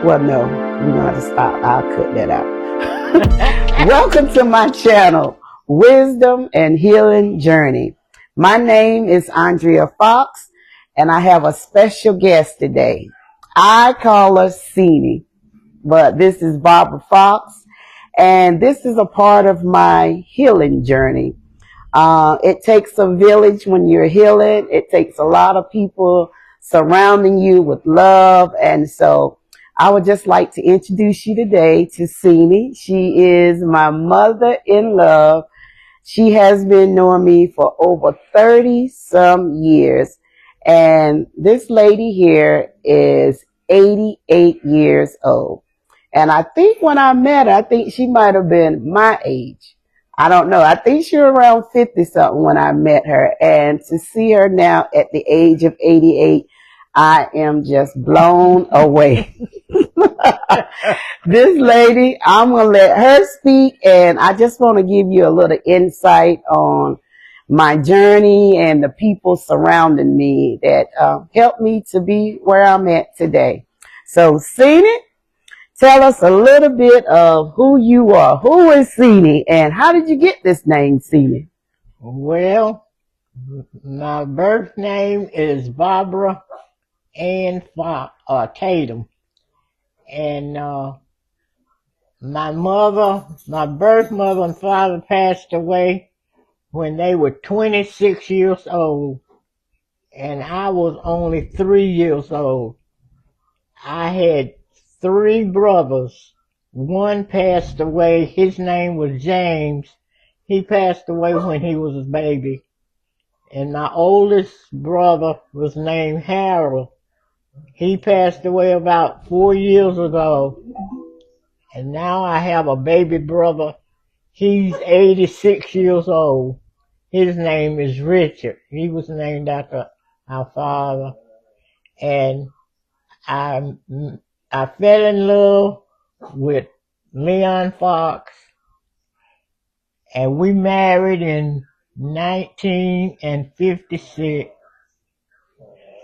Well, no, we're going to stop. I'll cut that out. Welcome to my channel, Wisdom and Healing Journey. My name is Andrea Fox, and I have a special guest today. I call her Cenie, but this is Barbara Fox, and this is a part of my healing journey. It takes a village when you're healing. It takes a lot of people surrounding you with love. And so I would just like to introduce you today to Cenie. She is my mother in love. She has been knowing me for over 30 some years. And this lady here is 88 years old. And I think when I met her, I think she might have been my age. I don't know. I think she was around 50 something when I met her. And to see her now at the age of 88, I am just blown away. This lady, I'm going to let her speak, and I just want to give you a little insight on my journey and the people surrounding me that helped me to be where I'm at today. So, Cenie, tell us a little bit of who you are. Who is Cenie, and how did you get this name, Cenie? Well, my birth name is Barbara Ann Tatum. And my birth mother and father passed away when they were 26 years old. And I was only 3 years old. I had 3 brothers. One passed away. His name was James. He passed away when he was a baby. And my oldest brother was named Harold. He passed away about 4 years ago. And now I have a baby brother. He's 86 years old. His name is Richard. He was named after our father. And I fell in love with Leon Fox. And we married in 1956.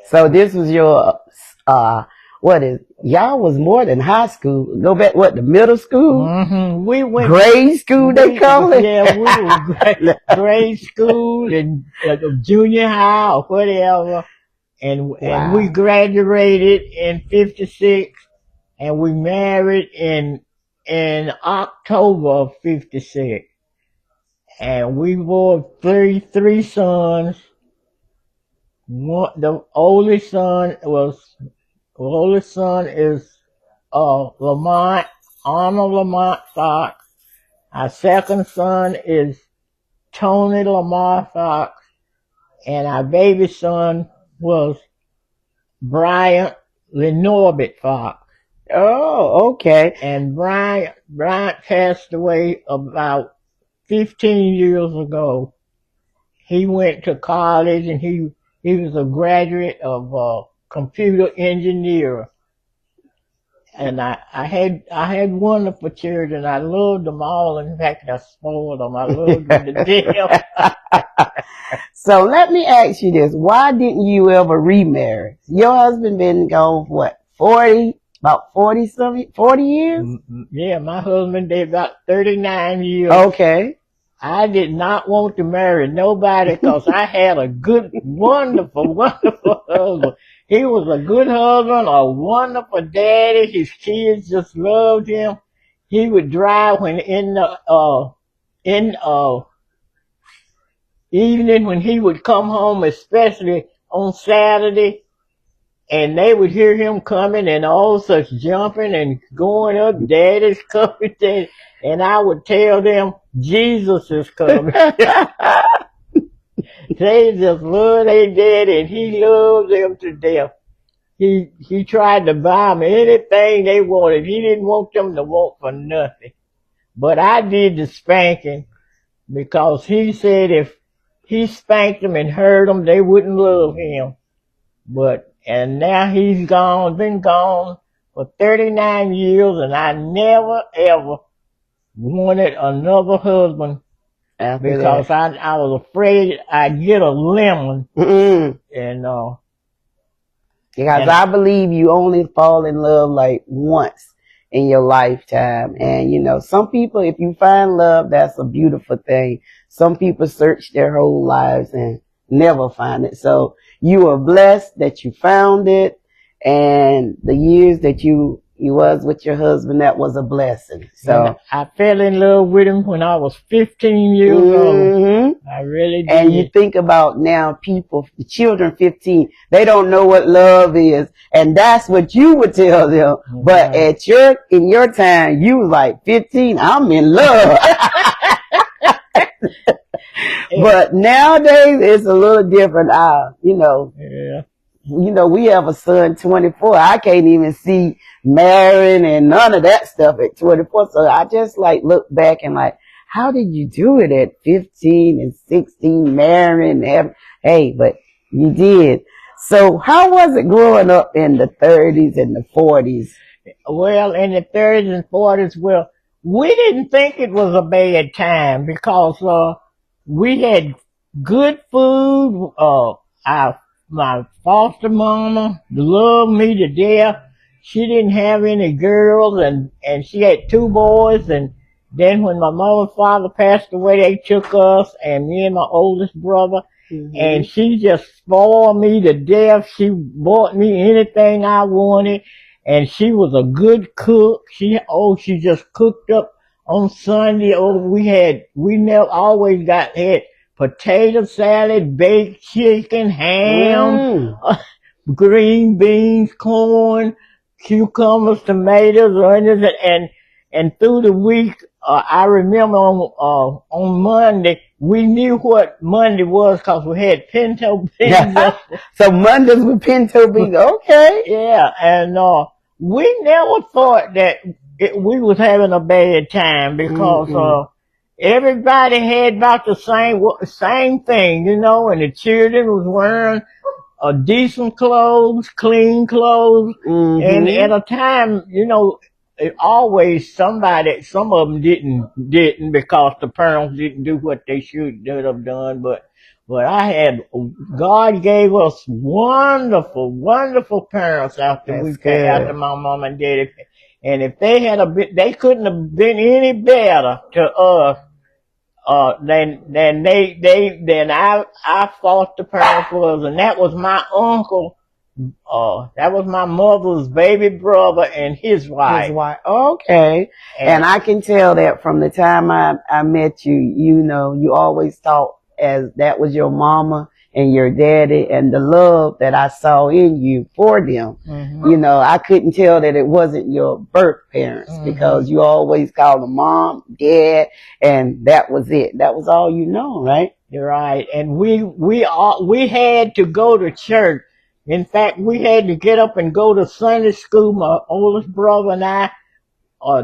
So this was your, y'all was more than high school. Go back, the middle school? Mm-hmm. We went grade school, they call it? Yeah, we were grade school and junior high or whatever. And we graduated in 56, and we married in October of 56. And we bore three sons. The oldest son is Lamont, Arnold Lamont Fox. Our second son is Tony Lamar Fox, and our baby son was Bryant Lenorbit Fox. Oh, okay. And Bryant passed away about 15 years ago. He went to college, and he was a graduate of computer engineer. And I had wonderful children. I loved them all. In fact, I spoiled them. I loved them to death. So let me ask you this. Why didn't you ever remarry? Your husband been gone, about 40 years? Yeah, my husband did about 39 years. Okay. I did not want to marry nobody because I had a good, wonderful husband. He was a good husband, a wonderful daddy. His kids just loved him. He would drive when in the evening when he would come home, especially on Saturday, and they would hear him coming and all such jumping and going up, Daddy's coming, Daddy. And I would tell them, Jesus is coming. They just love their daddy, and he loves them to death. He tried to buy them anything they wanted. He didn't want them to want for nothing. But I did the spanking because he said if he spanked them and hurt them, they wouldn't love him. And now he's been gone for 39 years, and I never ever wanted another husband because I was afraid I'd get a lemon. Mm-hmm. And Because And I believe you only fall in love like once in your lifetime. And you know, some people, if you find love, that's a beautiful thing. Some people search their whole lives and never find it. So you are blessed that you found it, and the years that you was with your husband, that was a blessing. and So I fell in love with him when I was 15 years old. I really and you did. think about now people, the children 15, they don't know what love is. And that's what you would tell them. But Right. in your time, you was like 15, I'm in love. But nowadays it's a little different. Yeah. We have a son 24. I can't even see marrying and none of that stuff at 24. So I just like look back and like, how did you do it at 15 and 16, marrying? Hey, but you did. So how was it growing up in the 30s and the 40s? Well, in the 30s and 40s, well, we didn't think it was a bad time because we had good food. My foster mama loved me to death. She didn't have any girls, and she had two boys. And then when my mother and father passed away, they took us and me and my oldest brother. And she just spoiled me to death. She bought me anything I wanted, and she was a good cook. She just cooked up on Sunday. We never always had potato salad, baked chicken, ham, green beans, corn, cucumbers, tomatoes, onions, and through the week, I remember on Monday, we knew what Monday was because we had pinto beans. So Mondays with pinto beans, okay. Yeah, and we never thought that we was having a bad time because everybody had about the same thing, and the children was wearing decent clothes, clean clothes, and at a time, it always some of them didn't because the parents didn't do what they should have done, but God gave us wonderful, wonderful parents after my mom and daddy, and if they they couldn't have been any better to us than I thought the parents was, and that was my uncle. That was my mother's baby brother and his wife. Okay. And I can tell that from the time I met you, you always thought as that was your mama and your daddy, and the love that I saw in you for them. I couldn't tell that it wasn't your birth parents because you always called them mom, dad, and that was it. That was all right? You're right. And we had to go to church. In fact, we had to get up and go to Sunday school. My oldest brother and I,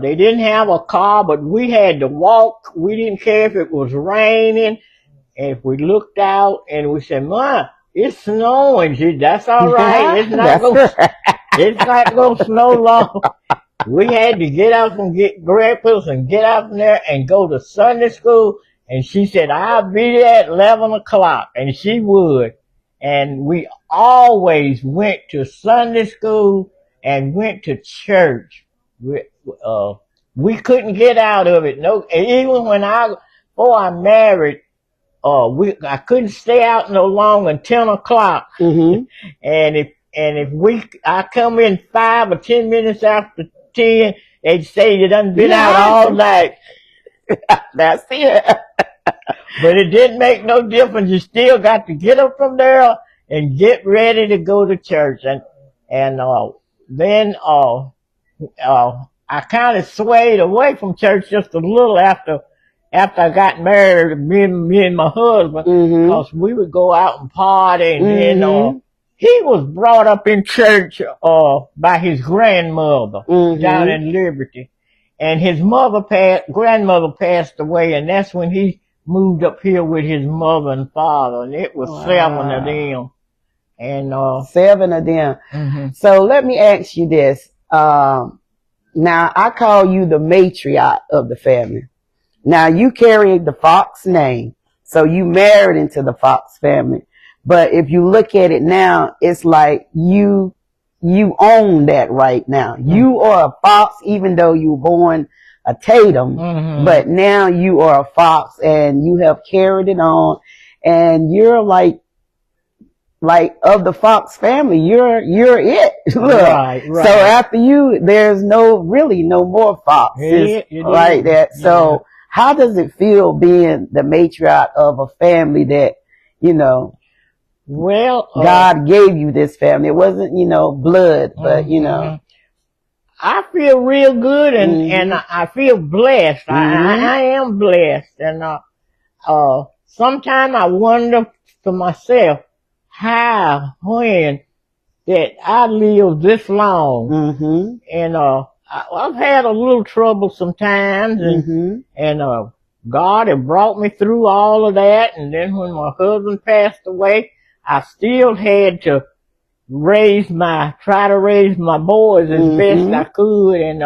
they didn't have a car, but we had to walk. We didn't care if it was raining. And if we looked out and we said, "Ma, it's snowing," she, "That's all right. It's not going to snow long." We had to get up and get breakfast and get up there and go to Sunday school. And she said, "I'll be there at 11 o'clock." And she would. And we always went to Sunday school and went to church. We couldn't get out of it. No, even before I married, I couldn't stay out no longer than 10 o'clock. And if I come in 5 or 10 minutes after 10, they'd say you done been out all night. That's it. But it didn't make no difference. You still got to get up from there and get ready to go to church. And then I kind of swayed away from church just a little after I got married, me and my husband, because we would go out and party. And then he was brought up in church by his grandmother down in Liberty. And his grandmother passed away, and that's when he moved up here with his mother and father, and it was 7 of them. And 7 of them. So let me ask you this. Now I call you the matriarch of the family. Now you carry the Fox name, so you married into the Fox family. But if you look at it now, it's like you you own that right now. You are a Fox, even though you were born a Tatum, but now you are a Fox, and you have carried it on, and you're like of the Fox family, you're it. Look, right. So after you, there's no more Foxes like that. So how does it feel being the matriarch of a family that, well, God gave you this family? It wasn't, blood, but I feel real good, and I feel blessed. I am blessed, and sometimes I wonder to myself how, when that I lived this long, and I've had a little trouble sometimes, and God had brought me through all of that, and then when my husband passed away, I still had to try to raise my boys as best I could, and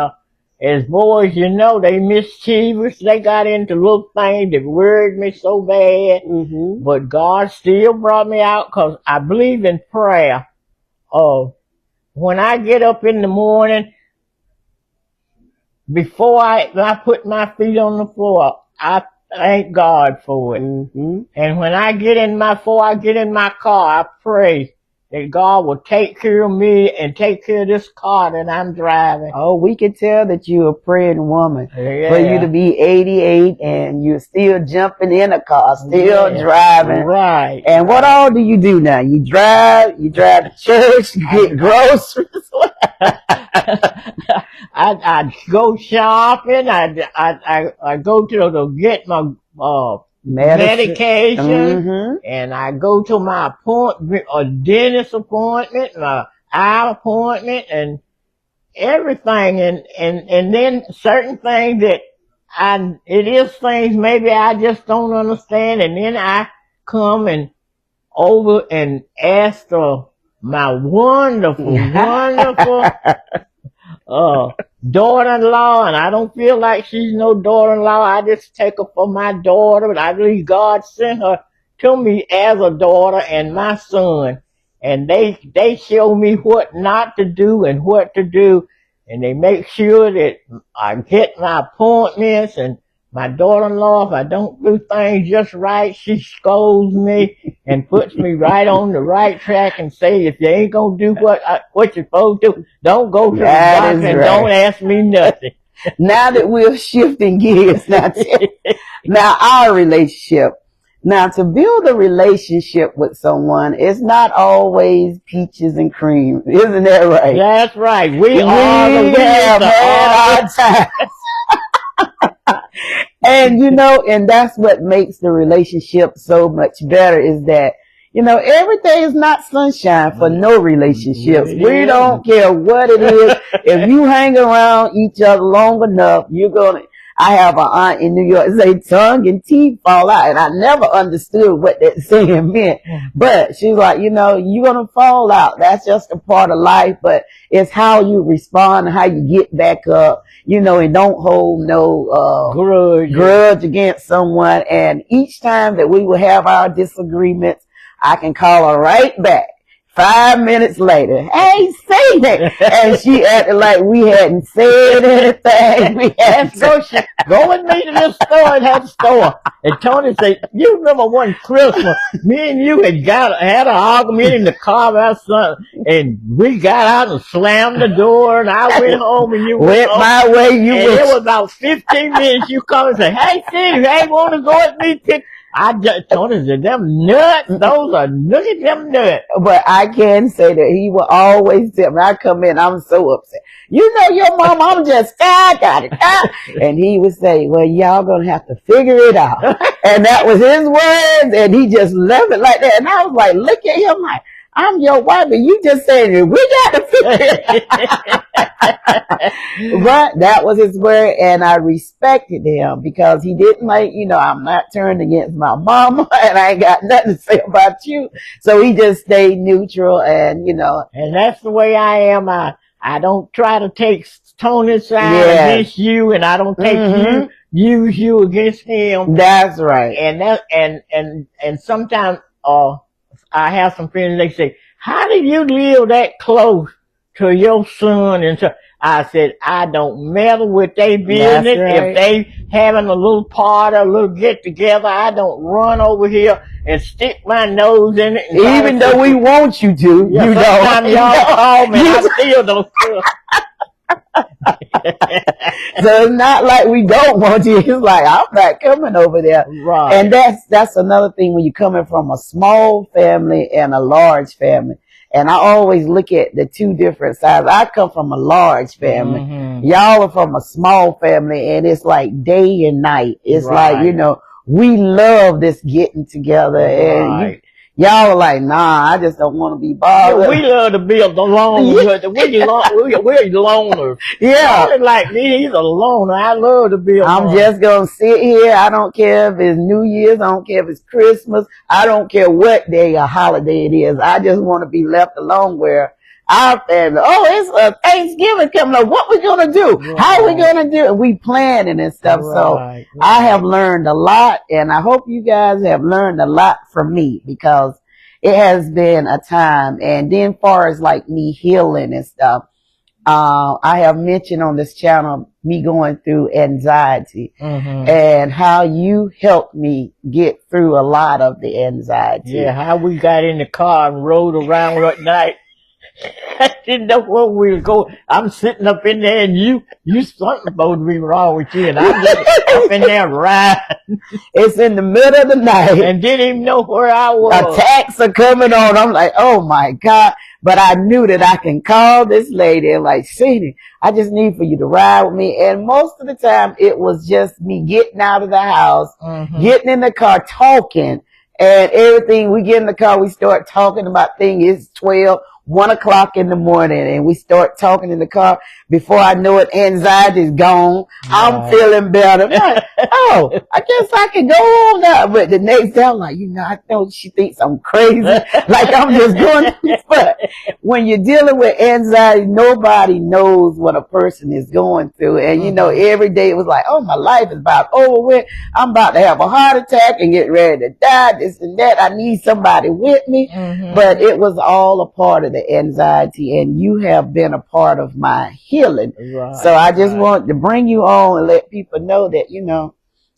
as boys, they mischievous. They got into little things that worried me so bad, but God still brought me out, because I believe in prayer. When I get up in the morning, before I put my feet on the floor, I thank God for it. And when before I get in my car, I pray that God will take care of me and take care of this car that I'm driving. Oh, we can tell that you're a praying woman. For you to be 88 and you're still jumping in a car, still driving. Right. And what all do you do now? You drive to church, you get groceries. I go shopping. I go to get my medication, and I go to my appointment, a dentist appointment, my eye appointment, and everything, and then certain things that it is things maybe I just don't understand, and then I come and over and ask my wonderful daughter-in-law, and I don't feel like she's no daughter-in-law. I just take her for my daughter, but I believe God sent her to me as a daughter and my son, and they show me what not to do and what to do, and they make sure that I get my appointments. And my daughter-in-law, if I don't do things just right, she scolds me and puts me right on the right track and say, if you ain't gonna do what you're supposed to, don't go to the doctor and don't ask me nothing. Now that we're shifting gears, now our relationship. Now, to build a relationship with someone, it's not always peaches and cream. Isn't that right? That's right. We have had our time. And and that's what makes the relationship so much better, is that, everything is not sunshine for no relationships. We don't care what it is. If you hang around each other long enough, I have an aunt in New York say tongue and teeth fall out, and I never understood what that saying meant. But she's like, you're gonna fall out. That's just a part of life, but it's how you respond and how you get back up, and don't hold no grudge against someone. And each time that we will have our disagreements, I can call her right back. 5 minutes later, hey, say that. And she acted like we hadn't said anything. Go with me to this store and have a store. And Tony said, you remember one Christmas, me and you had an argument in the car about something, and we got out and slammed the door, and I went home, and you went my way. It was about 15 minutes. You come and say, hey, Steve, hey, want to go with me? Tony said, them nuts, look at them nuts. But I can say that he will always tell me, I come in, I'm so upset. Your mom, I'm just got it. And he would say, well, y'all gonna have to figure it out. And that was his words, and he just left it like that. And I was like, look at him like, I'm your wife, and you just saying, we got to figure it out. But that was his word, and I respected him, because he didn't I'm not turned against my mama, and I ain't got nothing to say about you. So he just stayed neutral, and And that's the way I am. I don't try to take Tony's side against you, and I don't take use you against him. That's right. And sometimes I have some friends, they say, how do you live that close to your son. And so I said, I don't meddle with their business. right. If they having a little party, a little get together, I don't run over here and stick my nose in it. Even though we want you to, yeah, you sometimes know. y'all call me, I still don't. So it's not like we don't want you. It's like, I'm not coming over there. Right. And that's another thing when you're coming from a small family and a large family. And I always look at the two different sides. I come from a large family. Mm-hmm. Y'all are from a small family, and it's like day and night. It's Right. like, you know, we love this getting together. And Right. y'all are like, nah, I just don't want to be bothered. Yeah, we love to be alone. We're loners. Yeah. Somebody like me, he's a loner. I love to be alone. I'm just going to sit here. I don't care if it's New Year's. I don't care if it's Christmas. I don't care what day or holiday it is. I just want to be left alone where our family, oh, it's Thanksgiving coming up. What we going to do? Right. How are we going to do it? We planning and stuff. Right. So I have learned a lot, and I hope you guys have learned a lot from me, because it has been a time. And then far as like me healing and stuff, I have mentioned on this channel me going through anxiety, Mm-hmm. and how you helped me get through a lot of the anxiety. Yeah, how we got in the car and rode around at night. I didn't know where we were going. I'm sitting up in there, and you something supposed to be wrong with you, and I'm just up in there riding. It's in the middle of the night, and didn't even know where I was. Attacks are coming on. I'm like, oh my God. But I knew that I can call this lady and like, Sadie, I just need for you to ride with me. And most of the time it was just me getting out of the house, Mm-hmm. getting in the car, talking, and everything. We get in the car, we start talking about things. It's 1 o'clock in the morning, and we start talking in the car. Before I know it, anxiety is gone. Right. I'm feeling better. I'm like, oh, I guess I can go on now. But the next day, I'm like, I know she thinks I'm crazy. Like I'm just going through. But when you're dealing with anxiety, nobody knows what a person is going through. And every day it was like, oh, my life is about over with. I'm about to have a heart attack and get ready to die, this and that. I need somebody with me. Mm-hmm. But it was all a part of the anxiety, and you have been a part of my healing. Right, so I just want to bring you on and let people know that,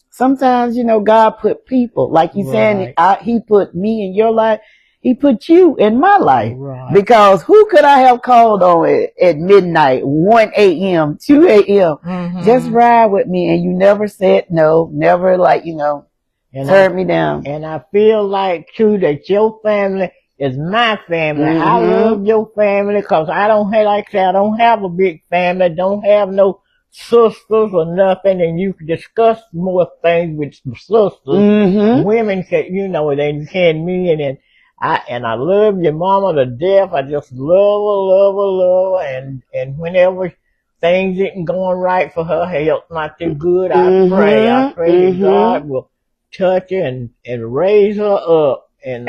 sometimes, God put people, like you saying, he put me in your life. He put you in my life. Right. Because who could I have called on at midnight, 1 a.m., 2 a.m., mm-hmm. just ride with me, and you never said no, never turned me down. And I feel like too that your family is my family. Mm-hmm. I love your family because I don't have, like I said, I don't have a big family, don't have no sisters or nothing, and you can discuss more things with sisters. Mm-hmm. Women can, they can me, and I love your mama to death. I just love her, and whenever things isn't going right for her, health not too good, I pray mm-hmm. that God will touch her and raise her up. And,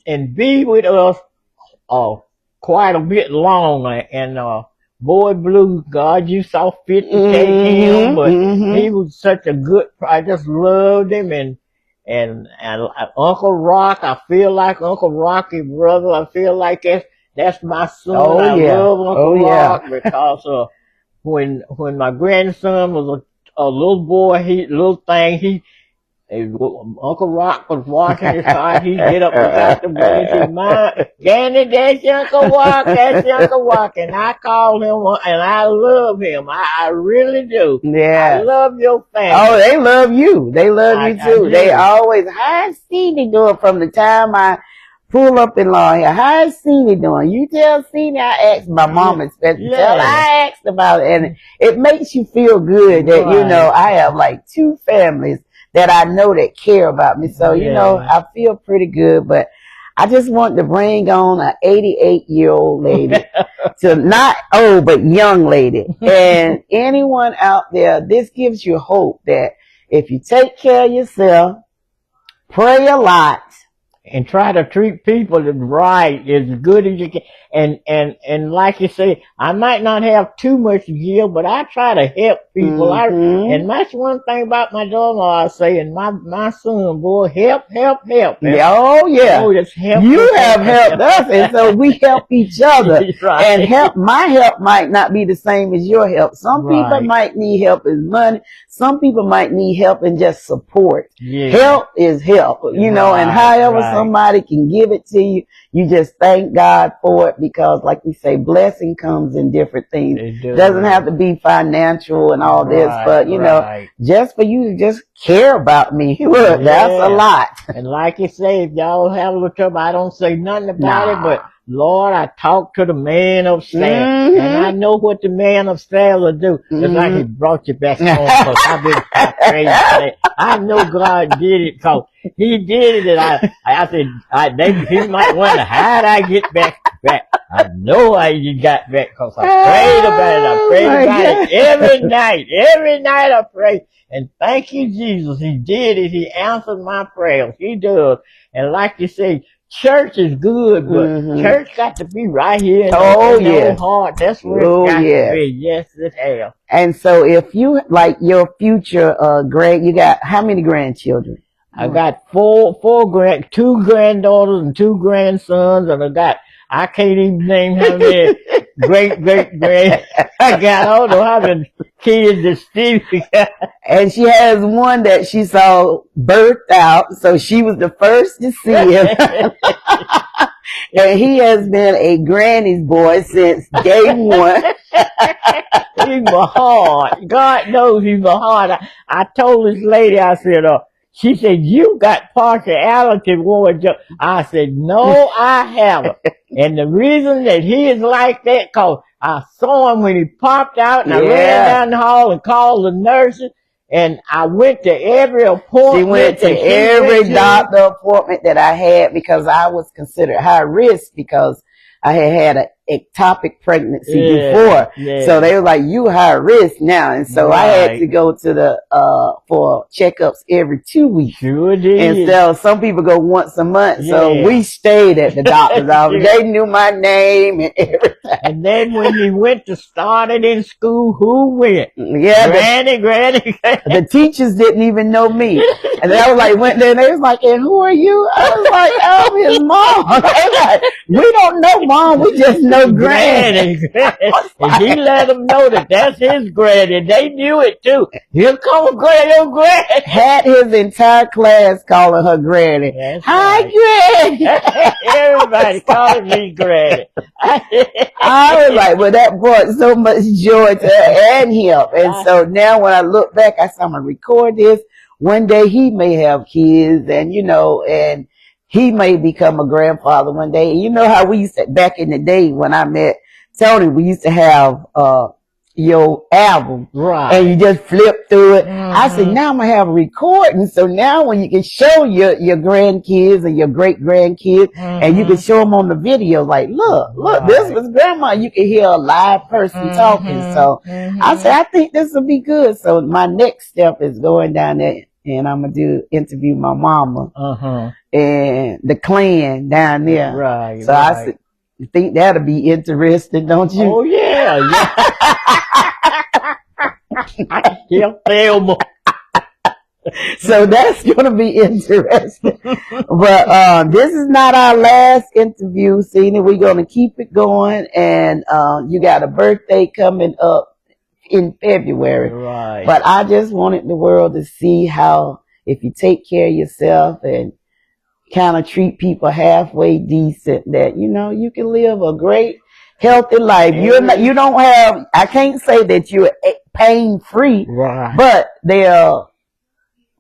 and be with us quite a bit longer. And Boy Blue, God, you saw fit to take him, but he was such a good. I just loved him, and Uncle Rock. I feel like Uncle Rocky, brother. I feel like that's my son. I love Uncle Rock because when my grandson was a little boy, Uncle Rock was washing his car. He'd get up about the bed and say, Mom, Danny, that's Uncle Rock. And I call him, and I love him. I really do. Yeah. I love your family. Oh, they love you. They love you too. They always, how's Stevie doing from the time I pull up in law here? How's Stevie doing? You tell Stevie, I asked my mom especially. I asked about it. And it makes you feel good that, I have like 2 families that I know that care about me. So, I feel pretty good, but I just want to bring on an 88-year-old lady to not old, but young lady. And anyone out there, this gives you hope that if you take care of yourself, pray a lot, and try to treat people right as good as you can. And like you say, I might not have too much to give, but I try to help people. And that's one thing about my daughter-in-law I say, and my son, boy, help. Oh yeah. Oh, just help. You have helped us, and so we help each other. Right. And my help might not be the same as your help. Some people might need help in money. Some people might need help in just support. Yeah. Help is help, you know, and however somebody can give it to you, you just thank God for it, because like we say, blessing comes in different things. It doesn't have to be financial and all this, but you know, just for you to just care about me, look, that's a lot. And like you say, if y'all have a little trouble, I don't say nothing about it, but Lord, I talk to the man upstairs, and I know what the man upstairs will do. It's like he brought you back home, because I've been crazy today. I know God did it, because he did it, and I said, he might wonder, how did I get back? I know how you got back, because I prayed about it. I prayed about it every night I pray. And thank you, Jesus. He did it. He answered my prayers. He does. And like you say, church is good, but church got to be right here in your heart. That's where it's got to be. Yes, it has. And so if you, like your future you got how many grandchildren? I got two granddaughters and two grandsons, and I can't even name how many great. I got, I don't know how many kids that Stevie got. And she has one that she saw birthed out, so she was the first to see him. And he has been a granny's boy since day one. He's my heart. God knows he's my heart. I told this lady, I said, she said, you got partiality towards you. I said, no, I haven't. And the reason that he is like that, cause I saw him when he popped out, and I ran down the hall and called the nurses, and I went to every appointment. She went to every doctor appointment that I had, because I was considered high risk, because I had an ectopic pregnancy before. So they were like, you high risk now. And so I had to go to for checkups every 2 weeks. Sure did. And so some people go once a month. So we stayed at the doctor's office. They knew my name and everything. And then when he went to start it in school, who went? Yeah. Granny. The teachers didn't even know me. And I was like, went there, and they was like, and who are you? I was like, I'm his mom. They was like, we don't know mom, we just know granny. And he let them know that that's his granny. They knew it too. Here comes granny. Had his entire class calling her granny. Hi, granny. Everybody calling me granny. I was like, well, that brought so much joy to her and him. And so now when I look back, I said, I'm going to record this. One day he may have kids, and you know, and he may become a grandfather one day. And you know how we used to, back in the day when I met Tony, we used to have your album, and you just flip through it. I said, now I'm gonna have a recording, so now when you can show your grandkids and your great grandkids, and you can show them on the video, like, look, this was grandma. You can hear a live person talking. So I said, I think this will be good. So my next step is going down there, and I'm gonna interview my mama and the clan down there. So I said, you think that'll be interesting, don't you? Oh yeah. So that's gonna be interesting. But this is not our last interview, Cena. We're gonna keep it going, and you got a birthday coming up in February. But I just wanted the world to see how, if you take care of yourself and kind of treat people halfway decent, that you know you can live a great healthy life. You don't have, I can't say that you're pain free, but they're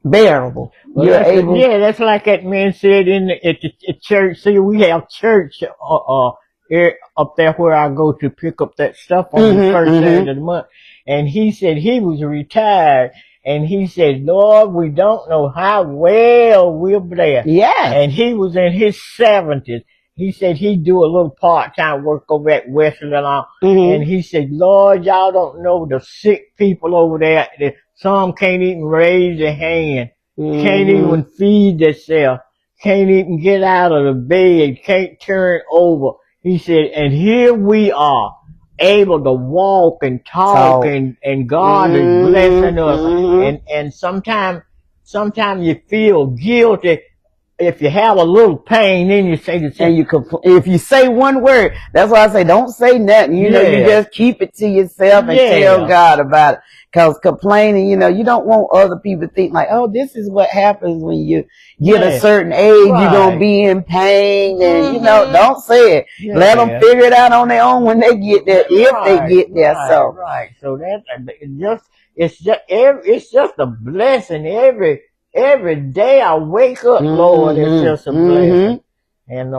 bearable. Well, that's like that man said at the church. See, we have church up there where I go to pick up that stuff on the first Saturday of the month, and he said he was retired. And he said, Lord, we don't know how well we'll bless. And he was in his 70s. He said he'd do a little part-time work over at Wesley and he said, Lord, y'all don't know the sick people over there. Some can't even raise their hand, can't even feed themselves. can't even get out of the bed, can't turn over. He said, and here we are, able to walk and talk, and God is blessing us. And sometimes you feel guilty if you have a little pain, then you say the same. And if you say one word, that's why I say don't say nothing. You know, you just keep it to yourself and tell God about it. Cause complaining, you know, you don't want other people to think like, oh, this is what happens when you get a certain age. You're gonna be in pain, and you know, don't say it. Let them figure it out on their own when they get there, if they get there. So it's just a blessing every day I wake up, Lord. It's just a blessing, and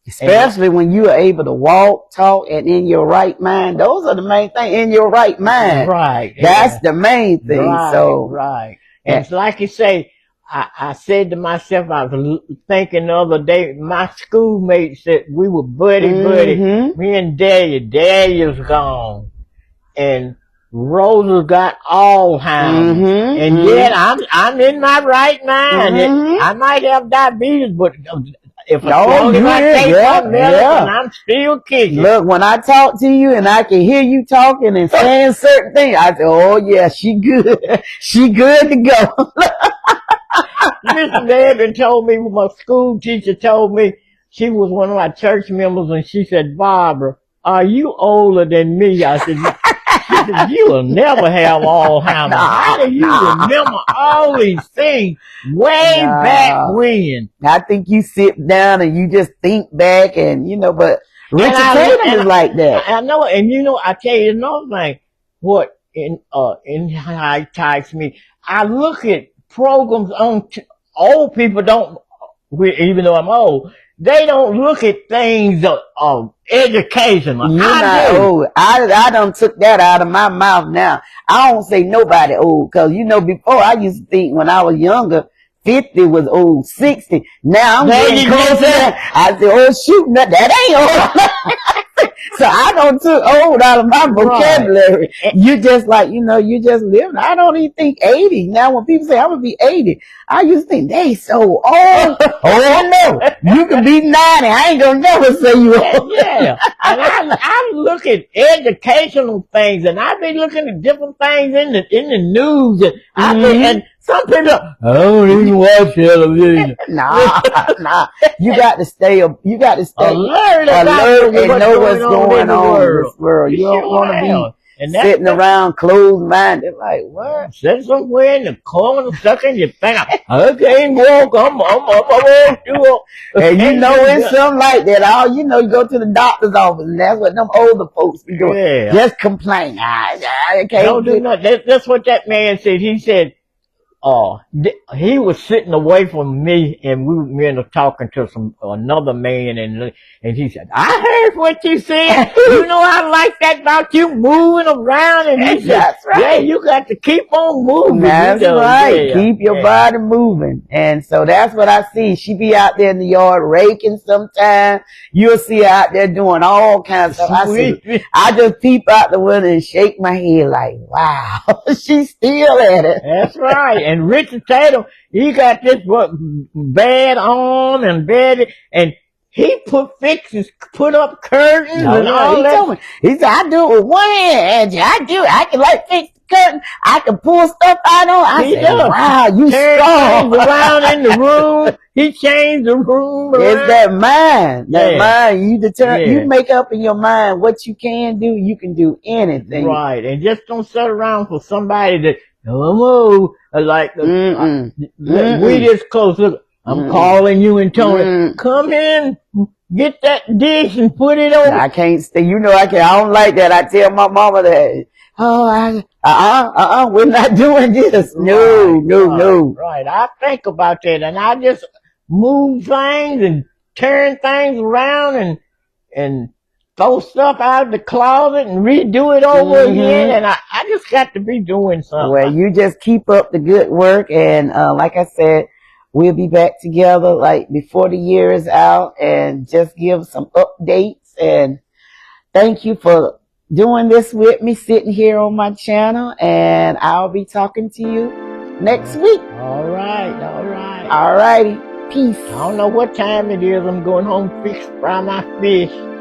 especially when you are able to walk, talk, and in your right mind. Those are the main thing. In your right mind. Right. That's the main thing. Right. And it's like you say, I said to myself, I was thinking the other day, my schoolmates said we were buddy. Me and Dahlia's gone. And Rosa got Alzheimer's. And yet I'm in my right mind. I might have diabetes, but if I take my medicine, I'm still kicking. Look, when I talk to you and I can hear you talking and saying certain things, I say, oh yeah, she good. She good to go. Miss Debbie told me, my school teacher told me, she was one of my church members, and she said, Barbara, are you older than me? I said, she said, you will never have Alzheimer's. How do you remember all these things way back when? I think you sit down and you just think back, and you know, but Richard Tatum is like that. I know, and you know, I tell you another thing. What in high types me, I look at programs on old people don't, even though I'm old, they don't look at things of education. You're not old. I done took that out of my mouth now. I don't say nobody old, cause you know, before I used to think when I was younger, 50 was old, 60. Now I'm getting closer. I said, oh shoot, that ain't old. So I don't took old out of my vocabulary. Right. You just like, you know, you just live. I don't even think 80. Now when people say I'm gonna be 80, I used to think they so old. Oh no, you can be 90. I ain't gonna never say you old. Yeah. And I look at educational things, and I be looking at different things in the news, and and some people, I don't even watch television. Nah. You got to stay alert and know what's going on in this world. You don't want to be sitting around closed-minded like, what? Sit somewhere in the corner, sucking your thing. I can't walk. I'm and you know it's something like that. You know, you go to the doctor's office, and that's what them older folks be doing. Yeah. Just complain. I can't don't do nothing. That's what that man said. He said, he was sitting away from me, and we were talking to another man, and he said, I heard what you said. You know, I like that about you moving around. And he said, that's right. Yeah, you got to keep on moving. That's right. Yeah, keep your body moving. And so that's what I see. She be out there in the yard raking sometimes. You'll see her out there doing all kinds of stuff. I just peep out the window and shake my head like, wow, she's still at it. That's right. And Richard Tatum, he got this bad arm and bad, and he put up curtains and all that. He said, I do it with one hand, Angie. I can like fix the curtain. I can pull stuff out on. I said, wow, you strong. Around in the room. He changed the room around. It's that mind. That mind. You make up in your mind what you can do. You can do anything. Right. And just don't sit around for somebody that, like, we just close. Look, I'm calling you and Tony, come in, get that dish and put it over. I can't stay. You know, I don't like that. I tell my mama that, we're not doing this. No. Right. I think about that, and I just move things and turn things around and throw stuff out of the closet and redo it over again, and I just got to be doing something. Well, you just keep up the good work, and like I said, we'll be back together like before the year is out, and just give some updates. And thank you for doing this with me, sitting here on my channel, and I'll be talking to you next week. All right. All righty. Peace. I don't know what time it is. I'm going home to fry my fish.